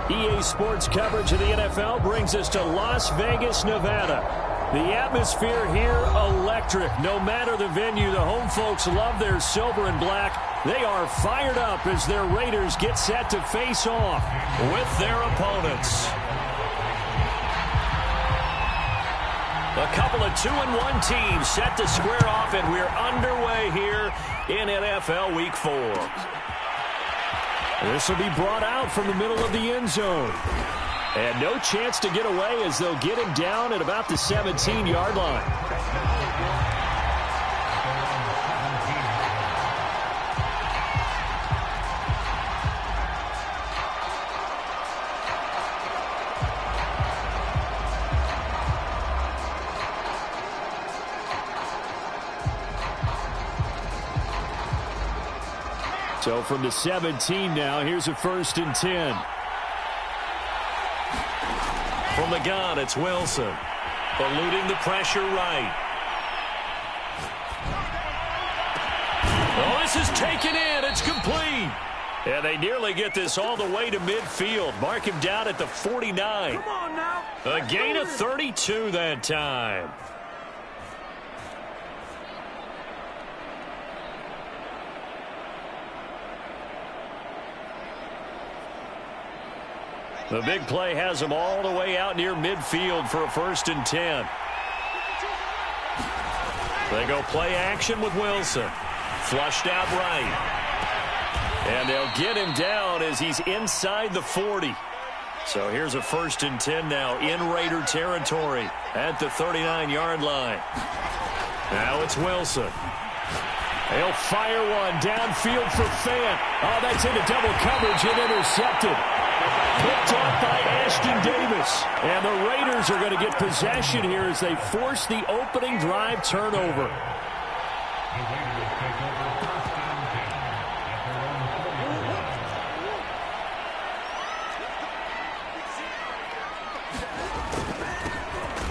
EA Sports coverage of the NFL brings us to Las Vegas, Nevada. The atmosphere here, electric. No matter the venue, the home folks love their silver and black. They are fired up as their Raiders get set to face off with their opponents. A couple of 2-1 teams set to square off, and we're underway here in NFL Week 4. This will be brought out from the middle of the end zone. And no chance to get away as they'll get him down at about the 17-yard line. So from the 17 now, here's a 1st and 10. From the gun, it's Wilson. Eluding the pressure right. Oh, this is taken in. It's complete. And they nearly get this all the way to midfield. Mark him down at the 49. Come on now. A gain of 32 that time. The big play has them all the way out near midfield for a 1st and 10. They go play action with Wilson. Flushed out right. And they'll get him down as he's inside the 40. So here's a 1st and 10 now in Raider territory at the 39-yard line. Now it's Wilson. They'll fire one downfield for Fant. Oh, that's into double coverage and intercepted. Picked off by Ashton Davis. And the Raiders are going to get possession here as they force the opening drive turnover.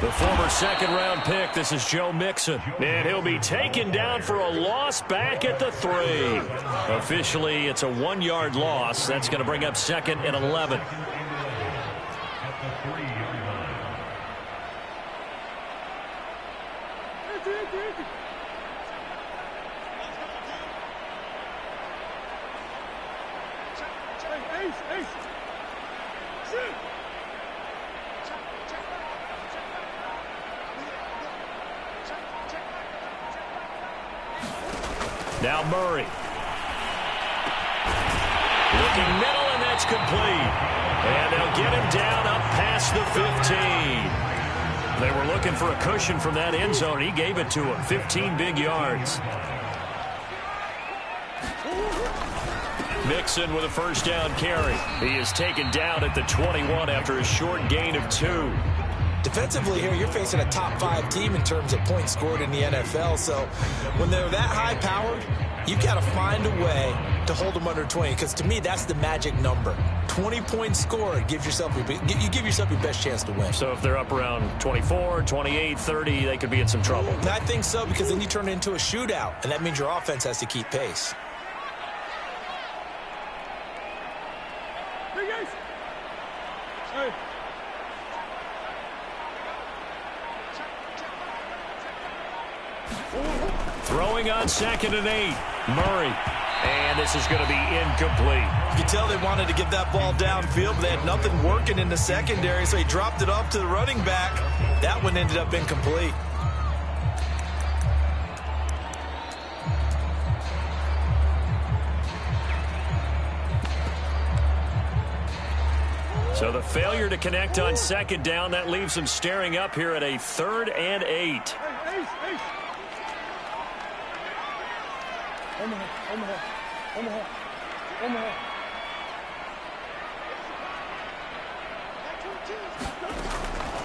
The former second-round pick, this is Joe Mixon. And he'll be taken down for a loss back at the 3. Officially, it's a 1-yard loss. That's going to bring up 2nd and 11. Now Murray. Looking middle, and that's complete. And they'll get him down up past the 15. They were looking for a cushion from that end zone. He gave it to him. 15 big yards. Mixon with a 1st down carry. He is taken down at the 21 after a short gain of 2. Defensively here, you're facing a top 5 team in terms of points scored in the NFL. So when they're that high-powered, you got to find a way to hold them under 20. Because to me, that's the magic number. 20 points scored, you give yourself your best chance to win. So if they're up around 24, 28, 30, they could be in some trouble. And I think so, because then you turn it into a shootout, and that means your offense has to keep pace. Hey, guys. Hey. Throwing on 2nd and 8. Murray. And this is going to be incomplete. You can tell they wanted to get that ball downfield, but they had nothing working in the secondary, so he dropped it off to the running back. That one ended up incomplete. So the failure to connect on 2nd down, that leaves them staring up here at a 3rd and 8.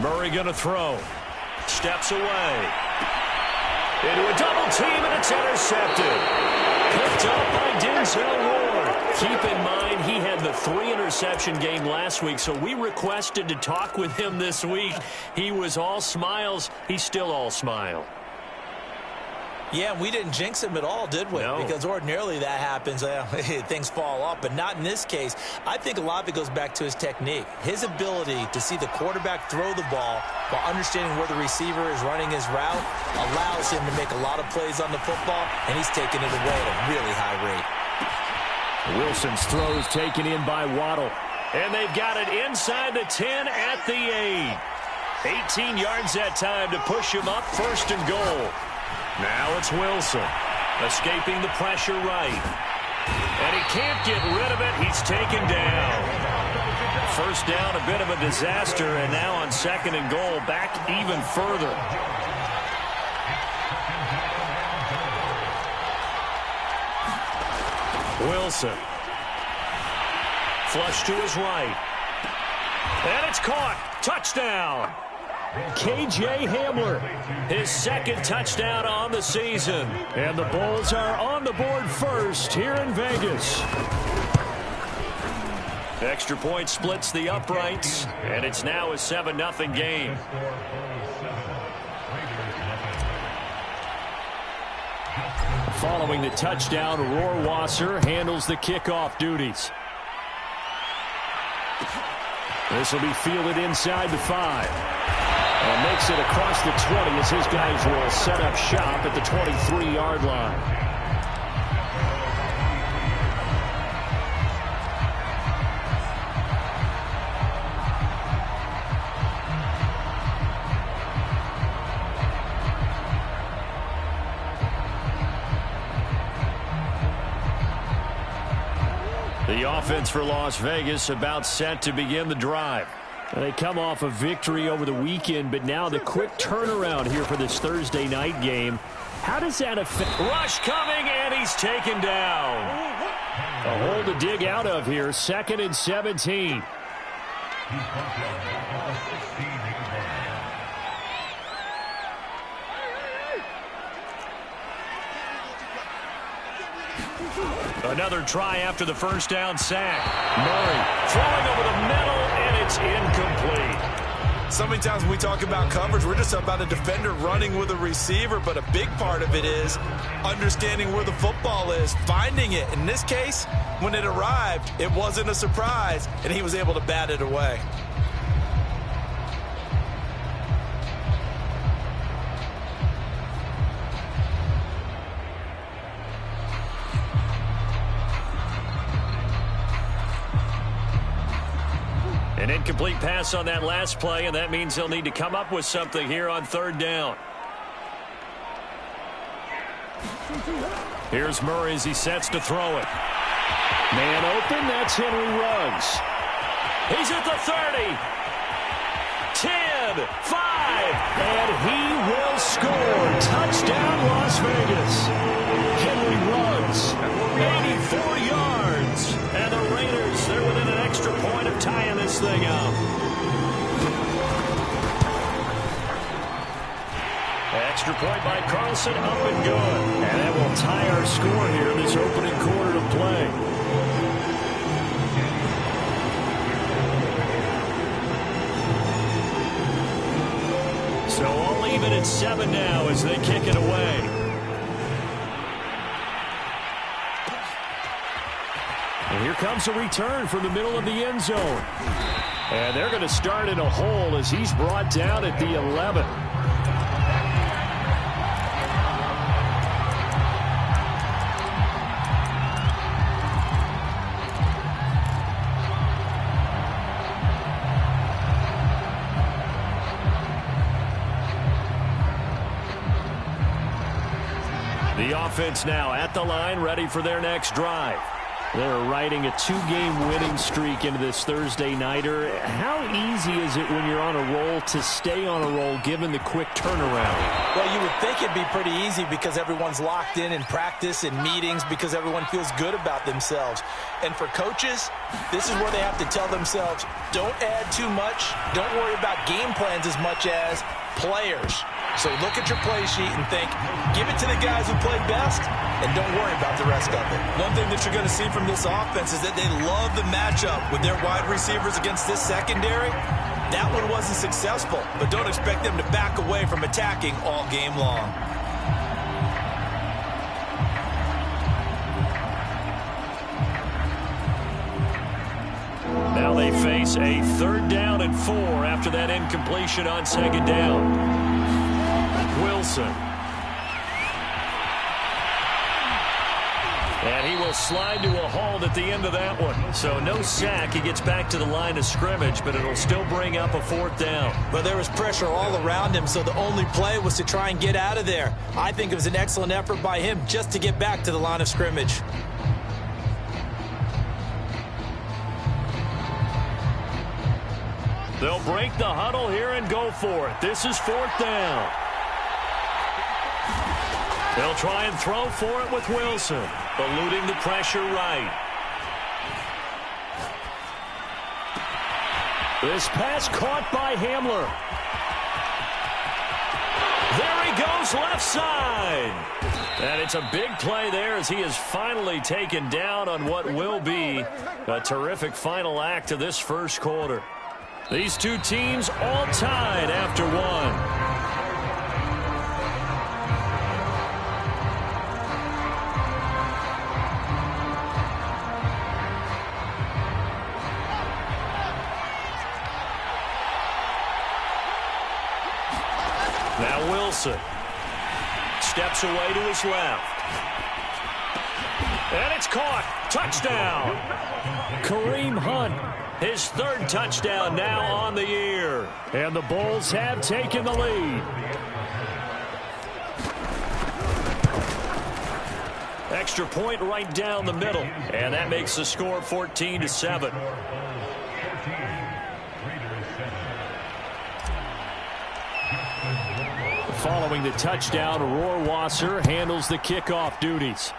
Murray going to throw. Steps away. Into a double team, and it's intercepted. Picked up by Denzel Ward. Keep in mind, he had the 3-interception game last week, so we requested to talk with him this week. He was all smiles. He's still all smile. Yeah, we didn't jinx him at all, did we? No. Because ordinarily that happens. Things fall off, but not in this case. I think a lot of it goes back to his technique. His ability to see the quarterback throw the ball while understanding where the receiver is running his route allows him to make a lot of plays on the football, and he's taking it away at a really high rate. Wilson's throw is taken in by Waddle. And they've got it inside the 10 at the 8. 18 yards that time to push him up, 1st and goal. Now it's Wilson, escaping the pressure right. And he can't get rid of it. He's taken down. 1st down, a bit of a disaster, and now on 2nd and goal, back even further. Wilson. Flush to his right. And it's caught. Touchdown. K.J. Hamler, his 2nd touchdown on the season. And the Bulls are on the board first here in Vegas. Extra point splits the uprights, and it's now a 7-0 game. Following the touchdown, Rohrwasser handles the kickoff duties. This will be fielded inside the 5. And makes it across the 20 as his guys will set up shop at the 23-yard line. The offense for Las Vegas about set to begin the drive. They come off a victory over the weekend, but now the quick turnaround here for this Thursday night game. How does that affect? Rush coming, and he's taken down. A hole to dig out of here, 2nd and 17. Another try after the 1st down sack. Murray throwing over the middle, and it's incomplete. So many times when we talk about coverage, we're just about a defender running with a receiver, but a big part of it is understanding where the football is, finding it. In this case, when it arrived, it wasn't a surprise, and he was able to bat it away. An incomplete pass on that last play, and that means they'll need to come up with something here on 3rd down. Here's Murray as he sets to throw it. Man open, that's Henry Ruggs. He's at the 30. 10, 5, and he will score. Touchdown, Las Vegas. Henry Ruggs, 84 yards. And the Raiders, they're within an extra point of tying this thing up. Extra point by Carlson, up and good. And that will tie our score here in this opening quarter of play. So all even at 7 now as they kick it away. And here comes a return from the middle of the end zone. And they're going to start in a hole as he's brought down at the 11. The offense now at the line, ready for their next drive. They're riding a 2-game winning streak into this Thursday nighter. How easy is it when you're on a roll to stay on a roll given the quick turnaround? Well, you would think it'd be pretty easy because everyone's locked in practice and meetings because everyone feels good about themselves. And for coaches, this is where they have to tell themselves, don't add too much. Don't worry about game plans as much as players. So look at your play sheet and think, give it to the guys who played best, and don't worry about the rest of it. One thing that you're going to see from this offense is that they love the matchup with their wide receivers against this secondary. That one wasn't successful, but don't expect them to back away from attacking all game long. they face a 3rd down and 4 after that incompletion on 2nd down. Wilson. And he will slide to a halt at the end of that one. So no sack. He gets back to the line of scrimmage, but it'll still bring up a 4th down. But there was pressure all around him, so the only play was to try and get out of there. I think it was an excellent effort by him just to get back to the line of scrimmage. They'll break the huddle here and go for it. This is 4th down. They'll try and throw for it with Wilson, eluding the pressure right. This pass caught by Hamler. There he goes, left side. And it's a big play there as he is finally taken down on what will be a terrific final act of this first quarter. These two teams all tied after one. Now Wilson steps away to his left. And it's caught. Touchdown. Kareem Hunt, his 3rd touchdown now on the year. And the Bulls have taken the lead. Extra point right down the middle. And that makes the score 14-7. Following the touchdown, Rohrwasser handles the kickoff duties.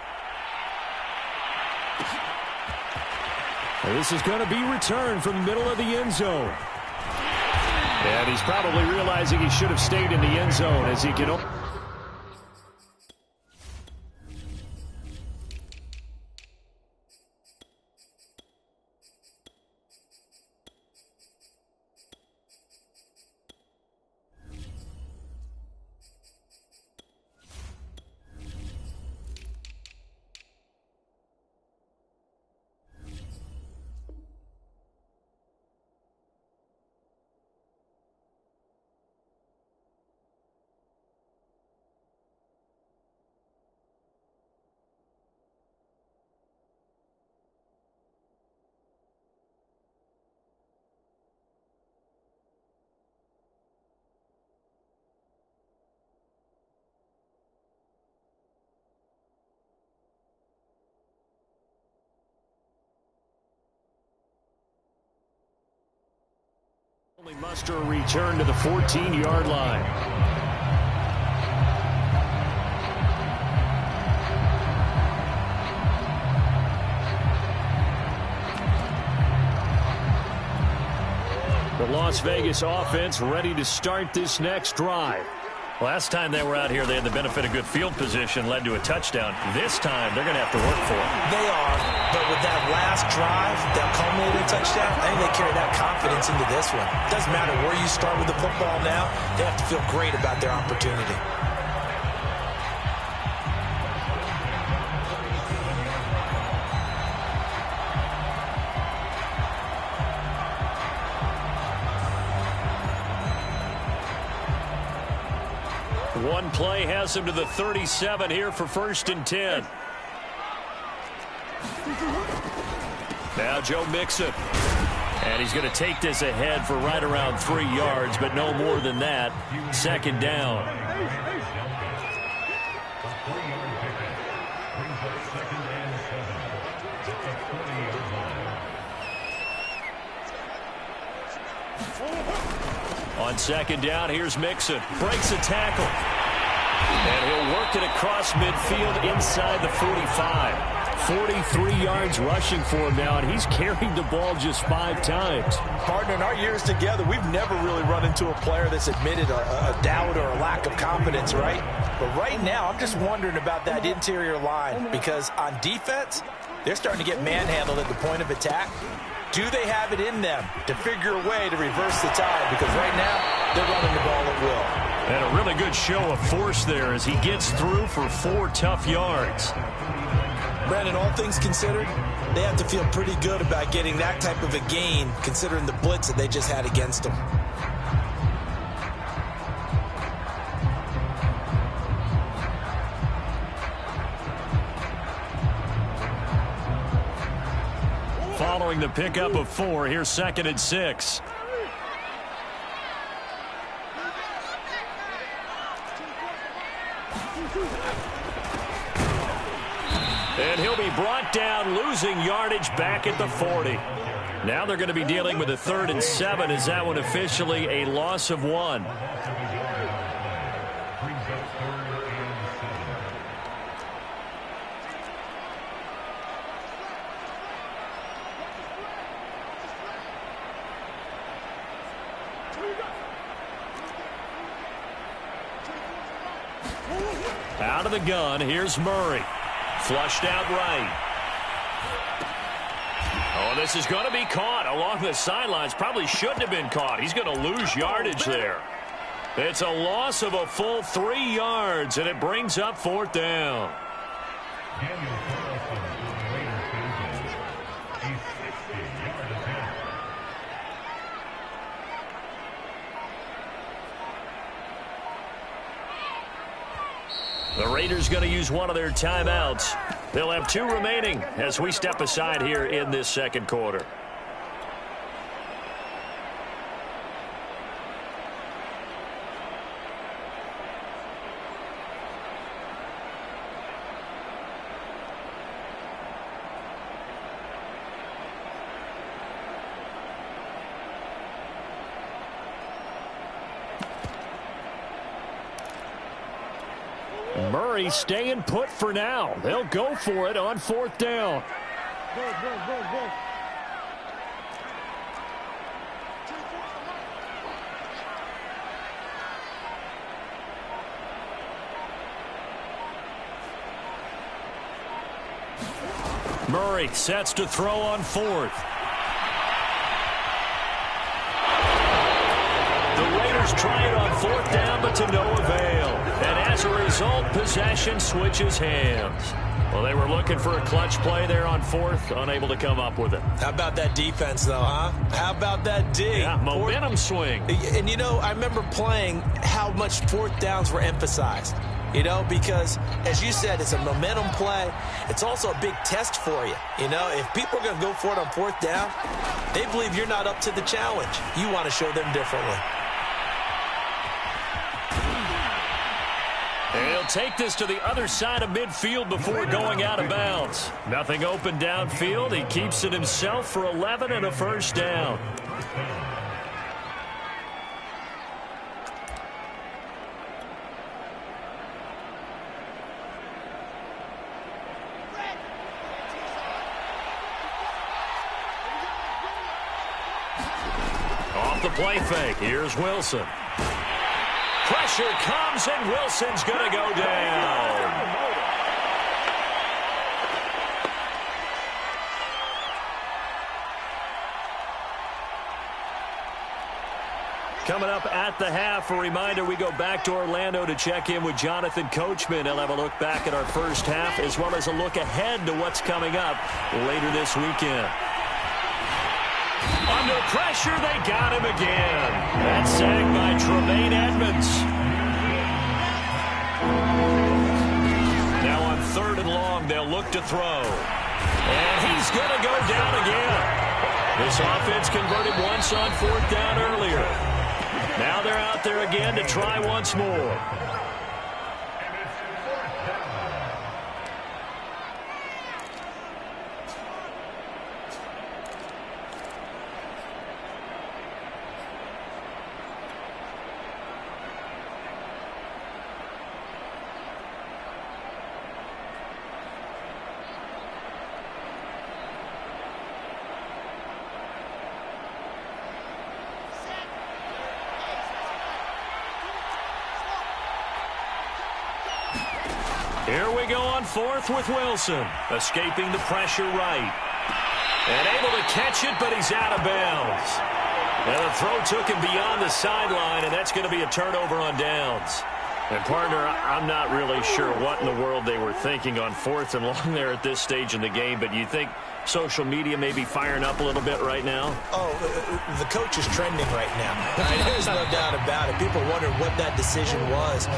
This is going to be returned from the middle of the end zone. And he's probably realizing he should have stayed in the end zone as he can... Only muster a return to the 14-yard line. The Las Vegas offense ready to start this next drive. Last time they were out here, they had the benefit of good field position, led to a touchdown. This time, they're going to have to work for it. They are, but with that last drive, that culminating touchdown, I think they carry that confidence into this one. Doesn't matter where you start with the football now, they have to feel great about their opportunity. One play has him to the 37 here for 1st and 10. Now Joe Mixon. And he's going to take this ahead for right around 3 yards, but no more than that. 2nd down. On 2nd down, here's Mixon. Breaks a tackle. And he'll work it across midfield inside the 45. 43 yards rushing for him now, and he's carried the ball just 5 times. Partner, in our years together, we've never really run into a player that's admitted a doubt or a lack of confidence, right? But right now, I'm just wondering about that interior line, because on defense, they're starting to get manhandled at the point of attack. Do they have it in them to figure a way to reverse the tide? Because right now, they're running the ball at will. And a really good show of force there as he gets through for 4 tough yards. Brandon, all things considered, they have to feel pretty good about getting that type of a gain, considering the blitz that they just had against them. Following the pickup of 4, here's 2nd and 6. And he'll be brought down, losing yardage back at the 40. Now they're going to be dealing with a 3rd and 7. Is that one officially a loss of 1? Out of the gun, here's Murray. Flushed out right. Oh, this is going to be caught along the sidelines. Probably shouldn't have been caught. He's going to lose yardage there. It's a loss of a full 3 yards, and it brings up 4th down. The Raiders going to use one of their timeouts. They'll have 2 remaining as we step aside here in this 2nd quarter. Murray staying put for now. They'll go for it on 4th down. Go. Murray sets to throw on 4th. The Raiders try it on 4th down, but to no avail. And as a result, possession switches hands. Well, they were looking for a clutch play there on 4th, unable to come up with it. How about that defense, though, huh? How about that D? Yeah, momentum swing. And, you know, I remember playing how much 4th downs were emphasized. You know, because, as you said, it's a momentum play. It's also a big test for you. You know, if people are going to go for it on 4th down, they believe you're not up to the challenge. You want to show them differently. And he'll take this to the other side of midfield before going out of bounds. Nothing open downfield. He keeps it himself for 11 and a 1st down. Off the play fake. Here's Wilson. Pressure comes, and Wilson's going to go down. Coming up at the half, a reminder, we go back to Orlando to check in with Jonathan Coachman. He'll have a look back at our first half, as well as a look ahead to what's coming up later this weekend. Under pressure, they got him again. That's sagged by Tremaine Edmonds. Now on 3rd and long, they'll look to throw. And he's going to go down again. This offense converted once on 4th down earlier. Now they're out there again to try once more. Here we go on 4th with Wilson, escaping the pressure right. And able to catch it, but he's out of bounds. And the throw took him beyond the sideline, and that's going to be a turnover on downs. And, partner, I'm not really sure what in the world they were thinking on 4th and long there at this stage in the game, but you think social media may be firing up a little bit right now? Oh, the coach is trending right now. There's no doubt about it. People wonder what that decision was.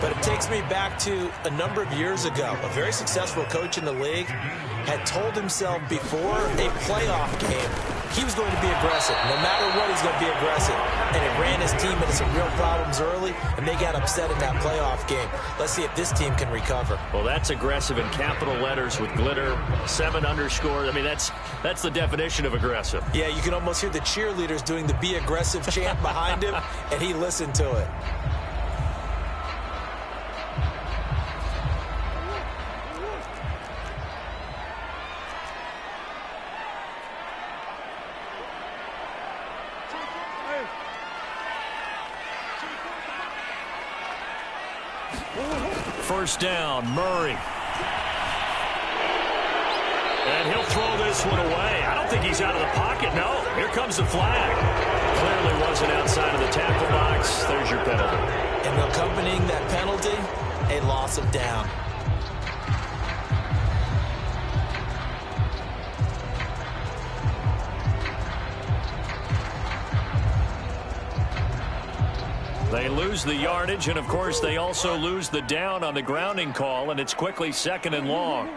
But it takes me back to a number of years ago. A very successful coach in the league had told himself before a playoff game he was going to be aggressive. No matter what, he's going to be aggressive. And it ran his team into some real problems early, and they got upset in that playoff game. Let's see if this team can recover. Well, that's aggressive in capital letters with glitter, 7 underscore. I mean, that's the definition of aggressive. Yeah, you can almost hear the cheerleaders doing the be aggressive chant behind him, and he listened to it. First down, Murray. And he'll throw this one away. I don't think he's out of the pocket. No, here comes the flag. Clearly wasn't outside of the tackle box. There's your penalty. And accompanying that penalty, a loss of down. They lose the yardage, and, of course, they also lose the down on the grounding call, and it's quickly 2nd and long.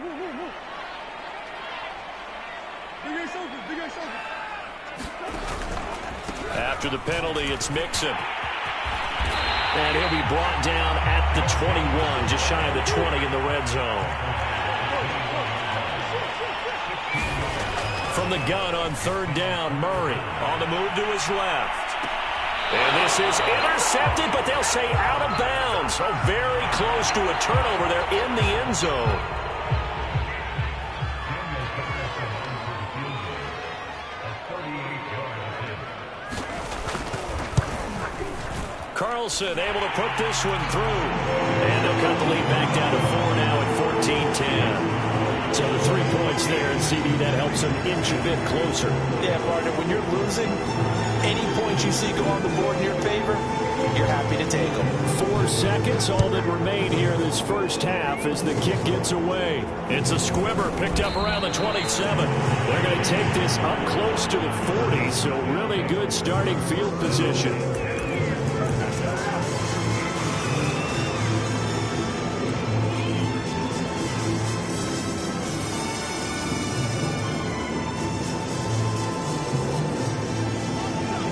After the penalty, it's Mixon. And he'll be brought down at the 21, just shy of the 20 in the red zone. From the gun on 3rd down, Murray on the move to his left. And this is intercepted, but they'll say out of bounds. So very close to a turnover there in the end zone. Carlson able to put this one through. And they'll cut the lead back down to 4 now at 14-10. So the 3 points there, and CD, that helps them inch a bit closer. Yeah, partner, when you're losing, any points you see go on the board in your favor, you're happy to take them. 4 seconds, all that remain here in this first half as the kick gets away. It's a squibber picked up around the 27. They're going to take this up close to the 40, so really good starting field position.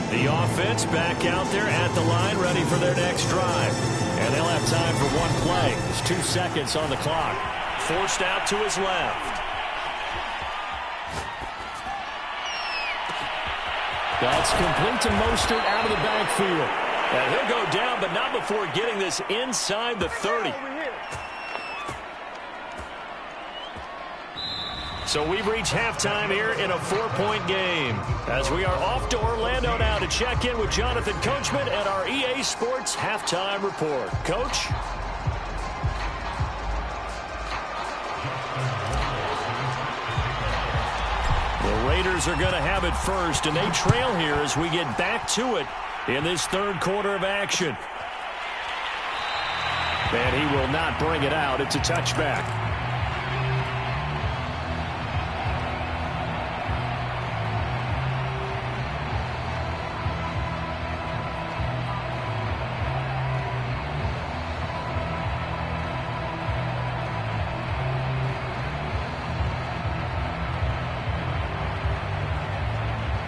The offense back out there at the line, ready for their next drive. And they'll have time for one play. There's 2 seconds on the clock. Forced out to his left. That's complete to Mostert out of the backfield. And he'll go down, but not before getting this inside the 30. So we've reached halftime here in a 4-point game as we are off to Orlando now to check in with Jonathan Coachman at our EA Sports Halftime Report. Coach? The Raiders are going to have it first, and they trail here as we get back to it in this 3rd quarter of action. And he will not bring it out. It's a touchback.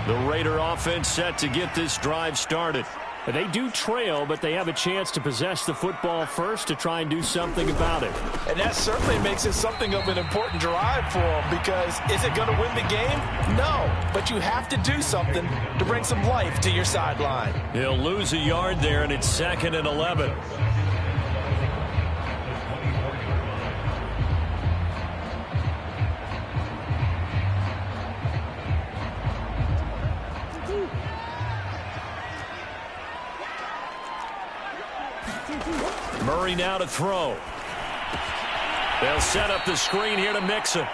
The Raider offense set to get this drive started. They do trail, but they have a chance to possess the football first to try and do something about it. And that certainly makes it something of an important drive for them, because is it going to win the game? No, but you have to do something to bring some life to your sideline. He'll lose a yard there, and it's 2nd and 11. Murray now to throw. They'll set up the screen here to Mixon.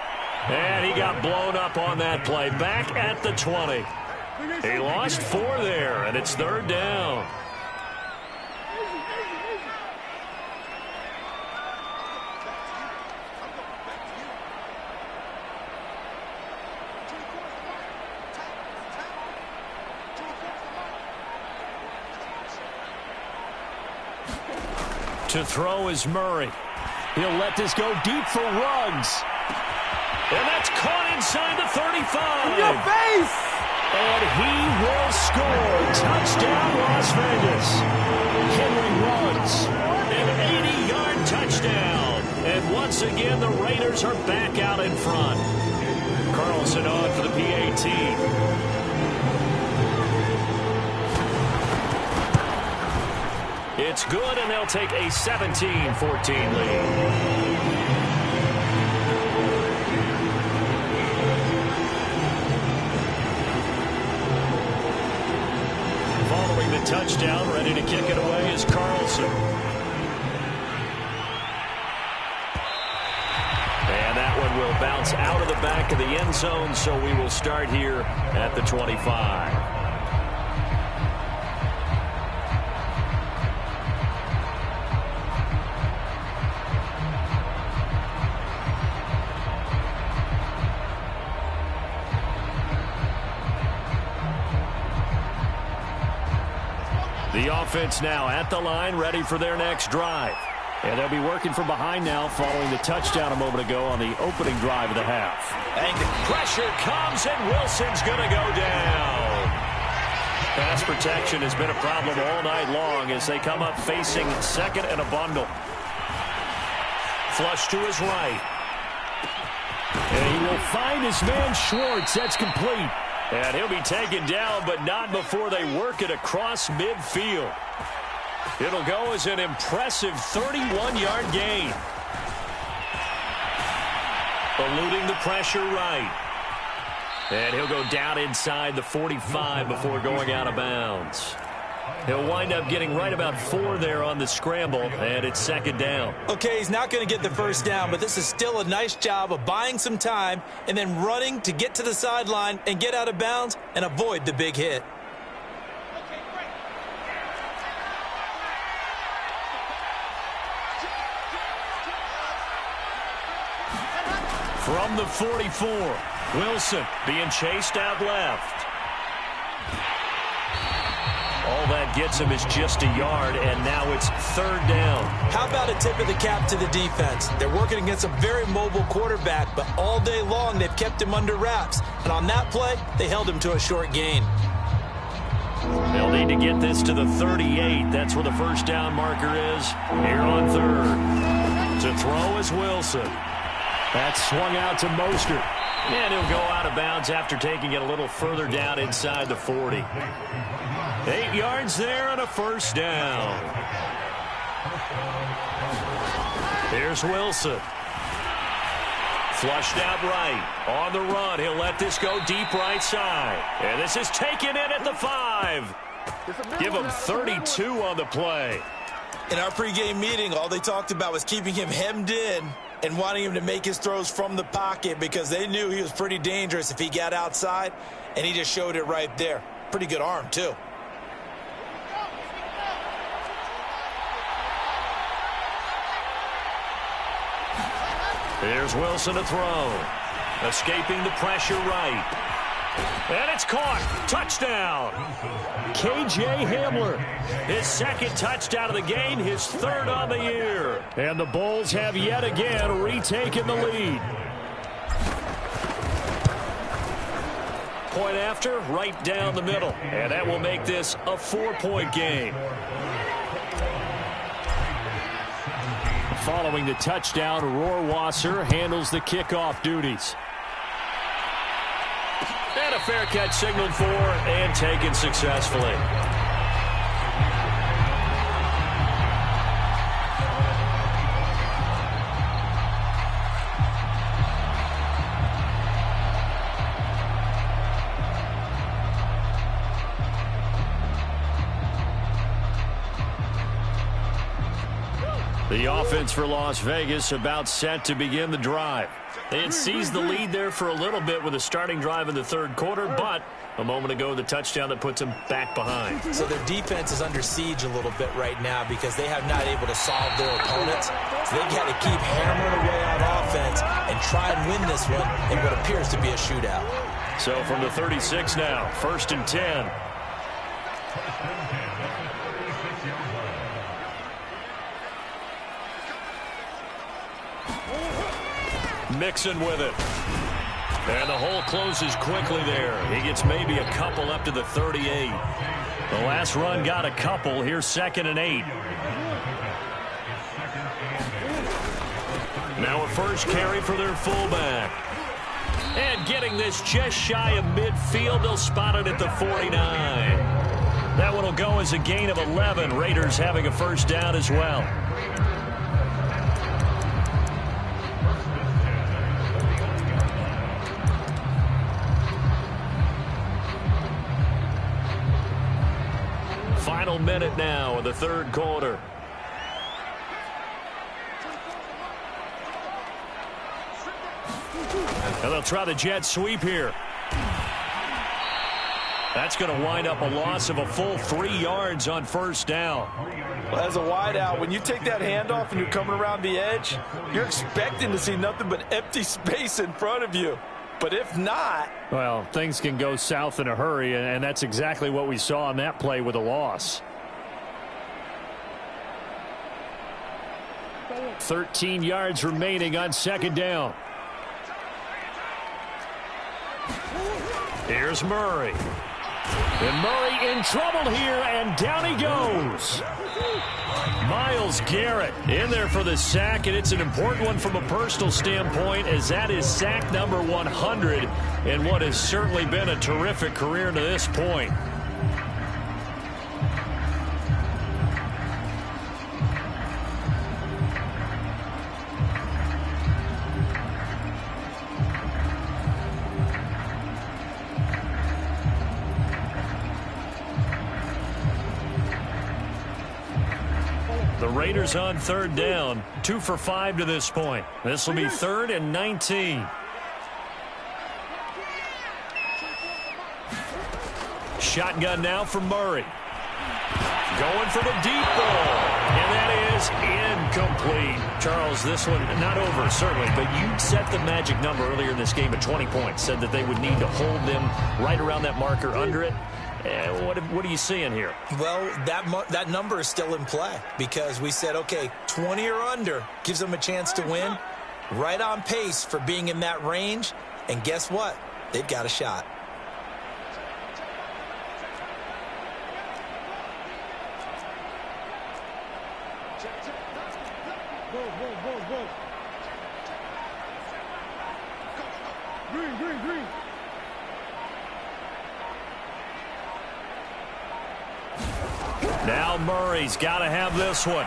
And he got blown up on that play. Back at the 20. He lost 4 there, and it's 3rd down. To throw is Murray. He'll let this go deep for Ruggs. And that's caught inside the 35. In your face! And he will score. Touchdown, Las Vegas. Henry Ruggs, an 80-yard touchdown. And once again, the Raiders are back out in front. Carlson on for the PAT. It's good, and they'll take a 17-14 lead. Following the touchdown, ready to kick it away is Carlson. And that one will bounce out of the back of the end zone, so we will start here at the 25. The offense now at the line, ready for their next drive. And they'll be working from behind now following the touchdown a moment ago on the opening drive of the half. And the pressure comes, and Wilson's going to go down. Pass protection has been a problem all night long as they come up facing second and a bundle. Flush to his right. And he will find his man Schwartz. That's complete. And he'll be taken down, but not before they work it across midfield. It'll go as an impressive 31-yard gain. Eluding the pressure right. And he'll go down inside the 45 before going out of bounds. He'll wind up getting right about 4 there on the scramble, and it's second down. Okay, he's not going to get the first down, but this is still a nice job of buying some time and then running to get to the sideline and get out of bounds and avoid the big hit. From the 44, Wilson being chased out left. All that gets him is just a yard, and now it's third down. How about a tip of the cap to the defense? They're working against a very mobile quarterback, but all day long they've kept him under wraps. And on that play, they held him to a short gain. They'll need to get this to the 38. That's where the first down marker is here on third. To throw is Wilson. That's swung out to Mostert. And he'll go out of bounds after taking it a little further down inside the 40. 8 yards there and a first down. Here's Wilson. Flushed out right. On the run. He'll let this go deep right side. And this is taken in at the 5. Give him 32 on the play. In our pregame meeting, all they talked about was keeping him hemmed in and wanting him to make his throws from the pocket because they knew he was pretty dangerous if he got outside, and he just showed it right there. Pretty good arm, too. Here's Wilson to throw. Escaping the pressure right. And it's caught. Touchdown. K.J. Hamler. His second touchdown of the game, his third on the year. And the Bulls have yet again retaken the lead. Point after, right down the middle. And that will make this a 4-point game. Following the touchdown, Rohrwasser handles the kickoff duties. And a fair catch signaled for and taken successfully. The offense for Las Vegas about set to begin the drive. They had seized the lead there for a little bit with a starting drive in the third quarter, but a moment ago the touchdown that puts them back behind. So their defense is under siege a little bit right now because they have not able to solve their opponents. So they got to keep hammering away on offense and try and win this one in what appears to be a shootout. So from the 36 now, 1st and 10. Mixon with it. And the hole closes quickly there. He gets maybe a couple up to the 38. The last run got a couple. Here's 2nd and 8. Now a first carry for their fullback. And getting this just shy of midfield. They'll spot it at the 49. That one will go as a gain of 11. Raiders having a first down as well. Final minute now of the third quarter. And they'll try the jet sweep here. That's going to wind up a loss of a full 3 yards on first down. Well, as a wideout, when you take that handoff and you're coming around the edge, you're expecting to see nothing but empty space in front of you. But if not... Well, things can go south in a hurry, and that's exactly what we saw on that play with a loss. 13 yards remaining on second down. Here's Murray. And Murray in trouble here, and down he goes. Myles Garrett in there for the sack, and it's an important one from a personal standpoint, as that is sack number 100 in what has certainly been a terrific career to this point. The Raiders on third down, 2 for 5 to this point. This will be 3rd and 19. Shotgun now for Murray. Going for the deep ball. And that is incomplete. Charles, this one not over, certainly, but you set the magic number earlier in this game at 20 points. Said that they would need to hold them right around that marker under it. What are you seeing here? Well, that number is still in play because we said, okay, 20 or under gives them a chance to win. Right on pace for being in that range. And guess what? They've got a shot. Go. Green. Now Murray's got to have this one.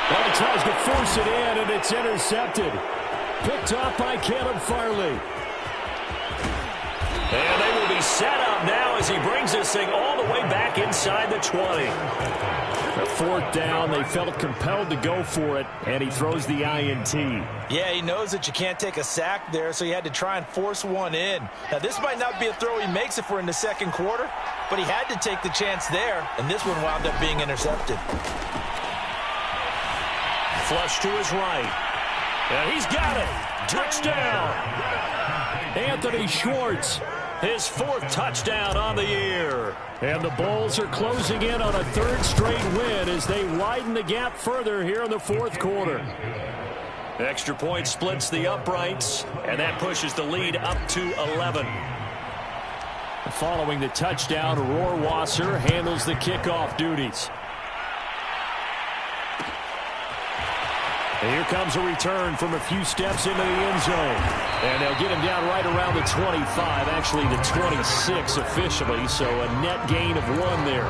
Well, he tries to force it in, and it's intercepted. Picked off by Caleb Farley. And they will be set up now as he brings this thing all the way back inside the 20. A 4th down, they felt compelled to go for it, and he throws the INT. Yeah, he knows that you can't take a sack there, so he had to try and force one in. Now, this might not be a throw he makes if we're in the second quarter, but he had to take the chance there, and this one wound up being intercepted. Flush to his right. And he's got it. Touchdown. Anthony Schwartz, his 4th touchdown on the year. And the Bulls are closing in on a 3rd straight win as they widen the gap further here in the 4th quarter. Extra point splits the uprights, and that pushes the lead up to 11. Following the touchdown, Rohrwasser handles the kickoff duties. And here comes a return from a few steps into the end zone. And they'll get him down right around the 25, actually the 26 officially, so a net gain of 1 there.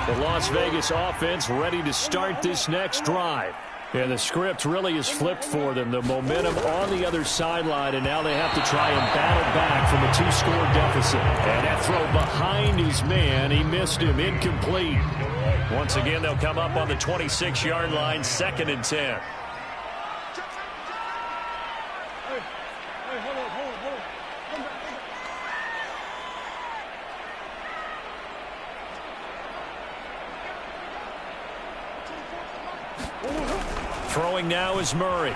The Las Vegas offense ready to start this next drive. And the script really is flipped for them. The momentum on the other sideline, and now they have to try and battle back from a 2-score deficit. And that throw behind his man, he missed him, incomplete. Once again, they'll come up on the 26-yard line, 2nd and 10. Throwing now is Murray.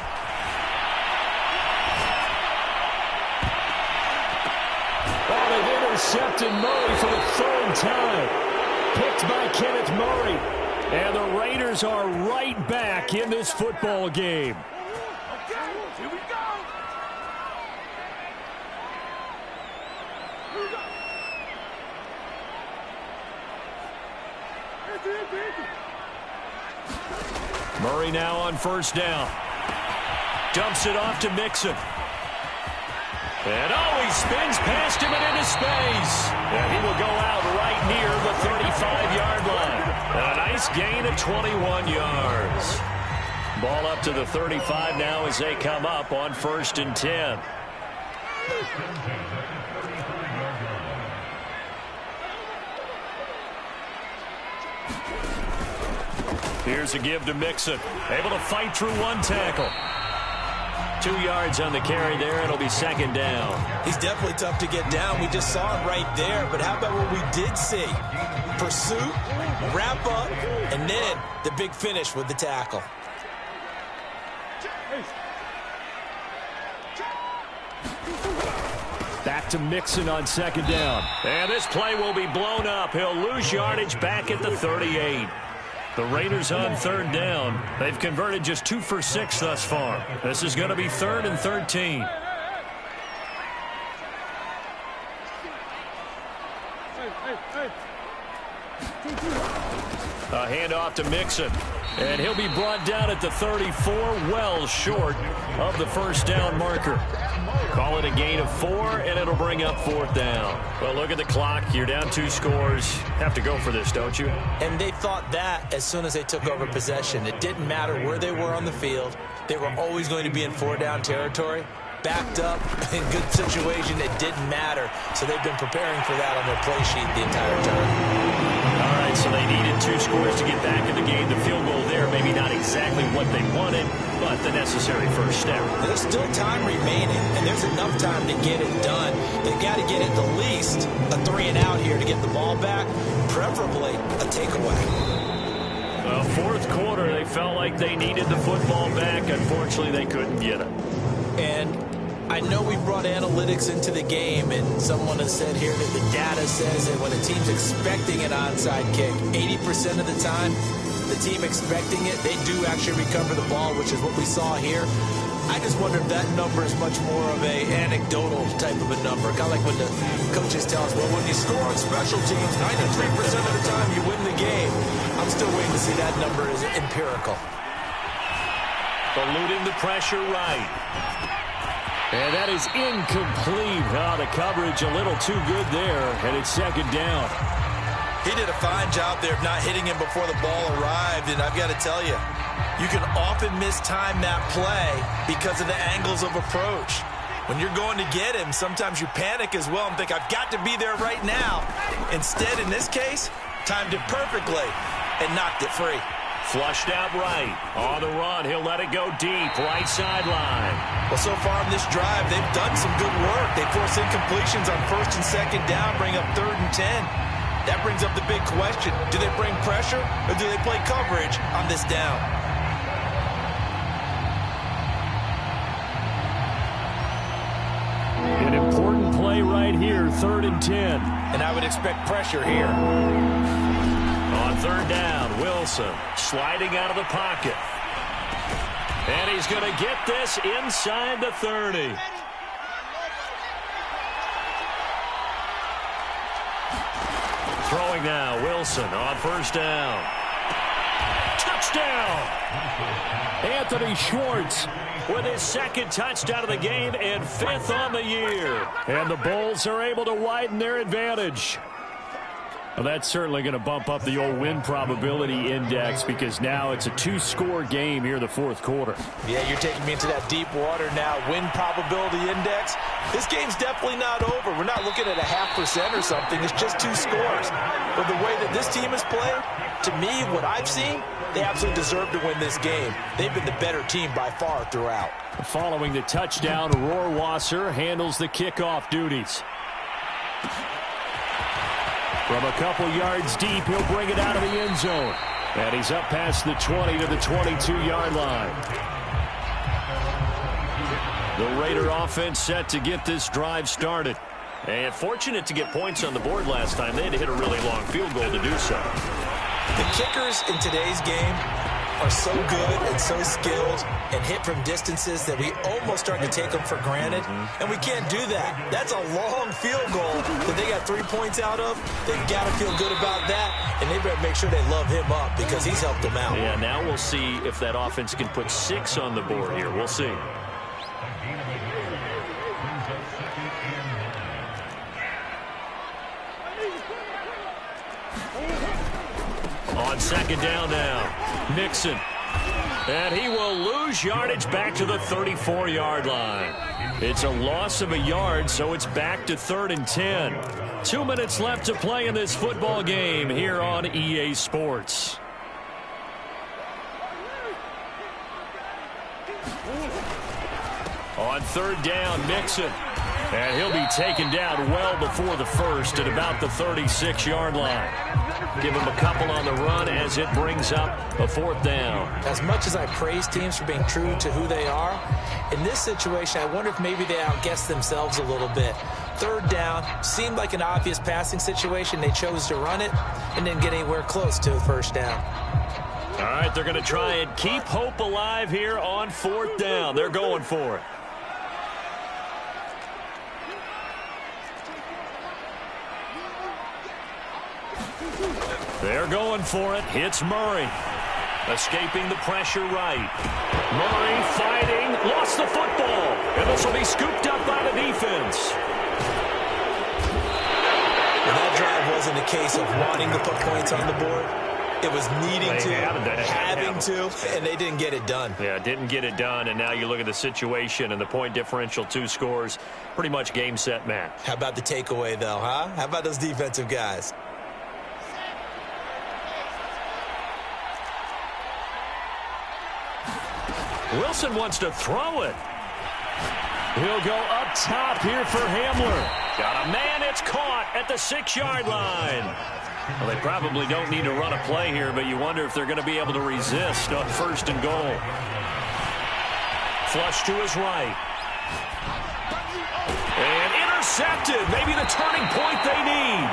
Oh, they've intercepted Murray for the 3rd time. Picked by Kenneth Murray. And the Raiders are right back in this football game. Here we go. Murray now on first down. Dumps it off to Mixon. And he spins past him and into space. And he will go out right near the 35-yard line. And a nice gain of 21 yards. Ball up to the 35 now as they come up on 1st and 10. Here's a give to Mixon. Able to fight through one tackle. 2 yards on the carry there. It'll be 2nd down. He's definitely tough to get down. We just saw it right there. But how about what we did see? Pursuit, wrap up, and then the big finish with the tackle. Back to Mixon on 2nd down. And this play will be blown up. He'll lose yardage back at the 38. The Raiders on 3rd down. They've converted just 2 for 6 thus far. This is going to be 3rd and 13. A handoff to Mixon. And he'll be brought down at the 34, well short of the 1st down marker. Call it a gain of 4, and it'll bring up 4th down. Well, look at the clock. You're down 2 scores. Have to go for this, don't you? And they thought that as soon as they took over possession. It didn't matter where they were on the field. They were always going to be in 4-down territory. Backed up, in good situation, it didn't matter. So they've been preparing for that on their play sheet the entire time. All right, so they needed 2 scores to get back in the game. The field goal there, maybe not exactly what they wanted, but the necessary first step. There's still time remaining, and there's enough time to get it done. They've got to get at the least a 3-and-out here to get the ball back, preferably a takeaway. 4th quarter, they felt like they needed the football back. Unfortunately, they couldn't get it. And I know we brought analytics into the game, and someone has said here that the data says that when a team's expecting an onside kick, 80% of the time, the team expecting it, they do actually recover the ball, which is what we saw here. I just wonder if that number is much more of a anecdotal type of a number. Kind of like when the coaches tell us, well, when you score on special teams, 93% of the time you win the game. I'm still waiting to see that number is empirical. Eluding the pressure right. And that is incomplete. The coverage a little too good there, and it's 2nd down. He did a fine job there of not hitting him before the ball arrived, and I've got to tell you, you can often mistime that play because of the angles of approach. When you're going to get him, sometimes you panic as well and think, I've got to be there right now. Instead, in this case, timed it perfectly and knocked it free. Flushed out right. On the run, he'll let it go deep. Right sideline. Well, so far in this drive, they've done some good work. They force incompletions on 1st and 2nd down, bring up 3rd and 10. That brings up the big question. Do they bring pressure or do they play coverage on this down? An important play right here, 3rd and 10. And I would expect pressure here. On 3rd down, Wilson sliding out of the pocket. And he's going to get this inside the 30. Throwing now, Wilson on 1st down. Touchdown! Anthony Schwartz with his 2nd touchdown of the game and 5th on the year. And the Bulls are able to widen their advantage. Well, that's certainly going to bump up the old win probability index because now it's a 2-score game here in the 4th quarter. Yeah, you're taking me into that deep water now. Win probability index. This game's definitely not over. We're not looking at a 0.5% or something. It's just 2 scores. But the way that this team has played, to me, what I've seen, they absolutely deserve to win this game. They've been the better team by far throughout. Following the touchdown, Rohrwasser handles the kickoff duties. From a couple yards deep, he'll bring it out of the end zone. And he's up past the 20 to the 22-yard line. The Raider offense set to get this drive started. And fortunate to get points on the board last time. They had to hit a really long field goal to do so. The kickers in today's game are so good and so skilled and hit from distances that we almost start to take them for granted, and we can't do that. That's a long field goal that they got 3 points out of. They've got to feel good about that, and they better make sure they love him up because he's helped them out. Yeah, now we'll see if that offense can put 6 on the board here. We'll see. On second down now, Mixon. And he will lose yardage back to the 34-yard line. It's a loss of a yard, so it's back to 3rd and 10. 2 minutes left to play in this football game here on EA Sports. On third down, Mixon. And he'll be taken down well before the first at about the 36-yard line. Give him a couple on the run as it brings up a 4th down. As much as I praise teams for being true to who they are, in this situation, I wonder if maybe they outguessed themselves a little bit. Third down seemed like an obvious passing situation. They chose to run it and didn't get anywhere close to the first down. All right, they're going to try and keep hope alive here on 4th down. They're going for it. They're going for it. Hits Murray. Escaping the pressure right. Murray fighting. Lost the football. And this will be scooped up by the defense. And that drive wasn't a case of wanting to put points on the board. It was needing to, having to, and they didn't get it done. Yeah, didn't get it done, and now you look at the situation and the point differential, 2 scores, pretty much game, set, match. How about the takeaway, though, huh? How about those defensive guys? Wilson wants to throw it. He'll go up top here for Hamler. Got a man, it's caught at the 6-yard line. Well, they probably don't need to run a play here, but you wonder if they're going to be able to resist on 1st and goal. Flush to his right. And intercepted. Maybe the turning point they need.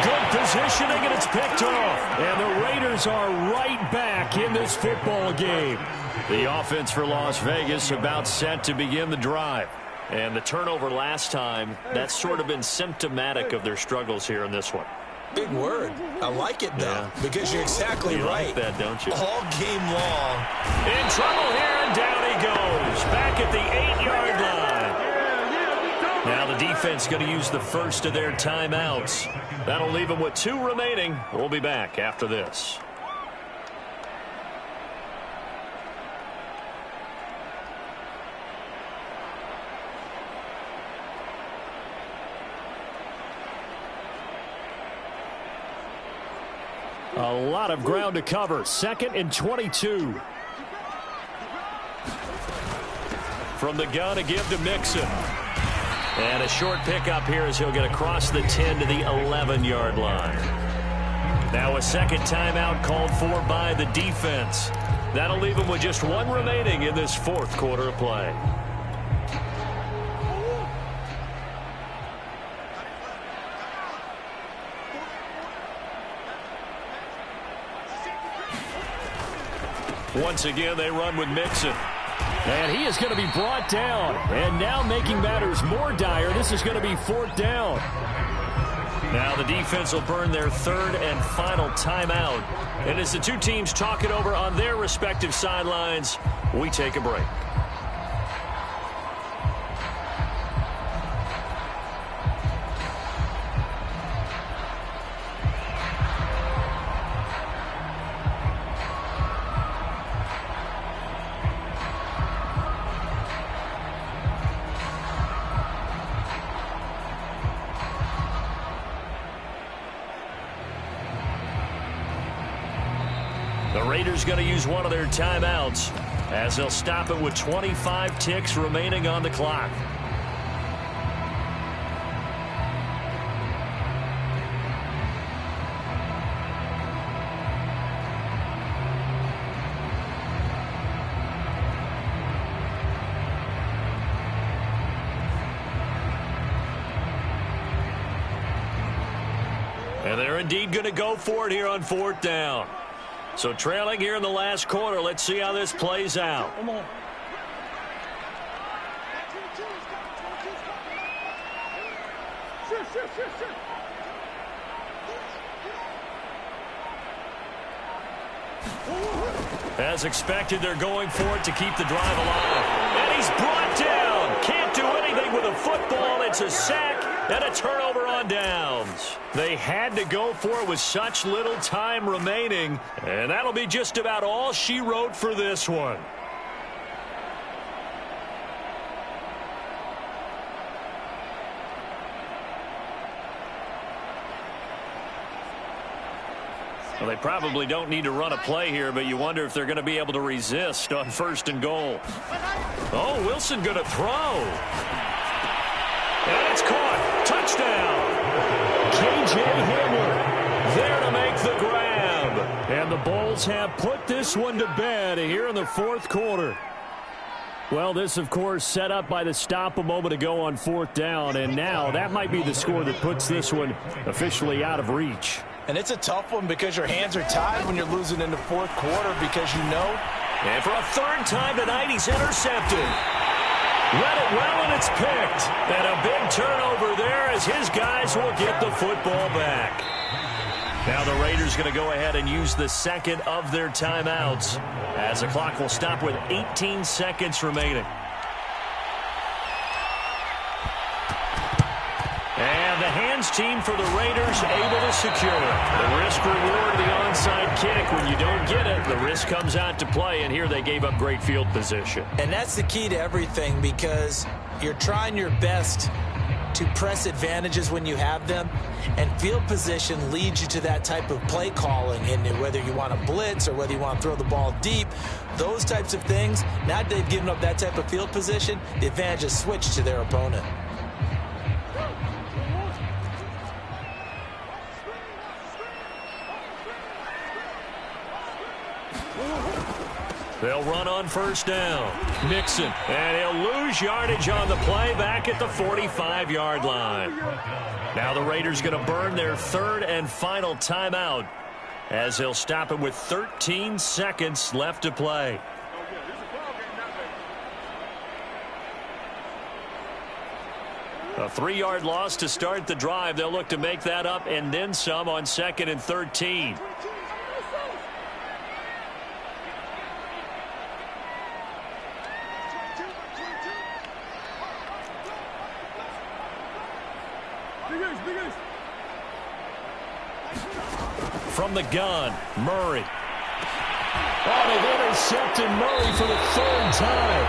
Good positioning, and it's picked off. And the Raiders are right back in this football game. The offense for Las Vegas about set to begin the drive. And the turnover last time, that's sort of been symptomatic of their struggles here in this one. Big word. I like it, though, because you're exactly right. You like that, don't you? All game long. In trouble here, and down he goes. Back at the 8-yard line. Now the defense going to use the first of their timeouts. That'll leave them with 2 remaining. We'll be back after this. A lot of ground to cover. 2nd and 22. From the gun, a give to Mixon. And a short pickup here as he'll get across the 10 to the 11-yard line. Now a second timeout called for by the defense. That'll leave him with just 1 remaining in this 4th quarter of play. Once again, they run with Mixon. And he is going to be brought down. And now making matters more dire, this is going to be 4th down. Now the defense will burn their 3rd and final timeout. And as the 2 teams talk it over on their respective sidelines, we take a break. The Raiders going to use one of their timeouts as they'll stop it with 25 ticks remaining on the clock. And they're indeed going to go for it here on 4th down. So trailing here in the last quarter. Let's see how this plays out. Come on. As expected, they're going for it to keep the drive alive. And he's brought down. Can't do anything with a football. It's a sack and a turnover on downs. They had to go for it with such little time remaining. And that'll be just about all she wrote for this one. Well, they probably don't need to run a play here, but you wonder if they're going to be able to resist on 1st and goal. Oh, Wilson going to throw. And it's caught. Touchdown. K.J. Hamler there to make the grab. And the Bulls have put this one to bed here in the 4th quarter. Well, this, of course, set up by the stop a moment ago on 4th down, and now that might be the score that puts this one officially out of reach. And it's a tough one because your hands are tied when you're losing in the 4th quarter because you know. And for a 3rd time tonight, he's intercepted. Read it well, and it's picked. And a big turnover there as his guys will get the football back. Now the Raiders going to go ahead and use the 2nd of their timeouts as the clock will stop with 18 seconds remaining. And the hands team for the Raiders able to secure it. The risk reward of the onside kick. When you don't get it, the risk comes out to play, and here they gave up great field position. And that's the key to everything because you're trying your best to press advantages when you have them, and field position leads you to that type of play calling, and whether you want to blitz or whether you want to throw the ball deep, those types of things, now that they've given up that type of field position, the advantage is switched to their opponent. They'll run on 1st down. Nixon, and he'll lose yardage on the play back at the 45-yard line. Now the Raiders going to burn their 3rd and final timeout as they'll stop it with 13 seconds left to play. A 3-yard loss to start the drive. They'll look to make that up and then some on 2nd and 13. From the gun, Murray. Oh, they've intercepted Murray for the 3rd time.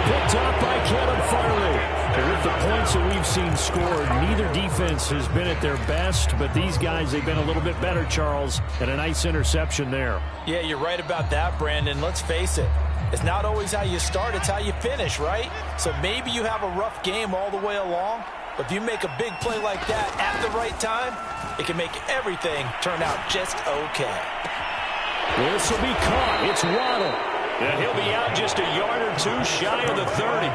Picked up by Kevin Farley. And with the points that we've seen scored, neither defense has been at their best, but these guys, they've been a little bit better, Charles, and a nice interception there. Yeah, you're right about that, Brandon. Let's face it. It's not always how you start, it's how you finish, right? So maybe you have a rough game all the way along, but if you make a big play like that at the right time, it can make everything turn out just okay. This will be caught. It's Waddle. And he'll be out just a yard or two shy of the 30.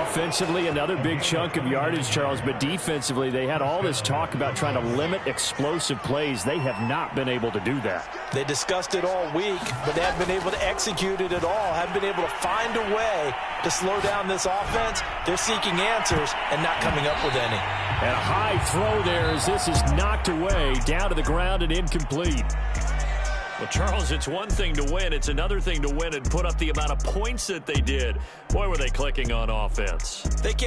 Offensively, another big chunk of yardage, Charles, but defensively, they had all this talk about trying to limit explosive plays. They have not been able to do that. They discussed it all week, but they haven't been able to execute it at all, haven't been able to find a way to slow down this offense. They're seeking answers and not coming up with any. And a high throw there as this is knocked away, down to the ground and incomplete. Well, Charles, it's one thing to win. It's another thing to win and put up the amount of points that they did. Boy, were they clicking on offense. They can't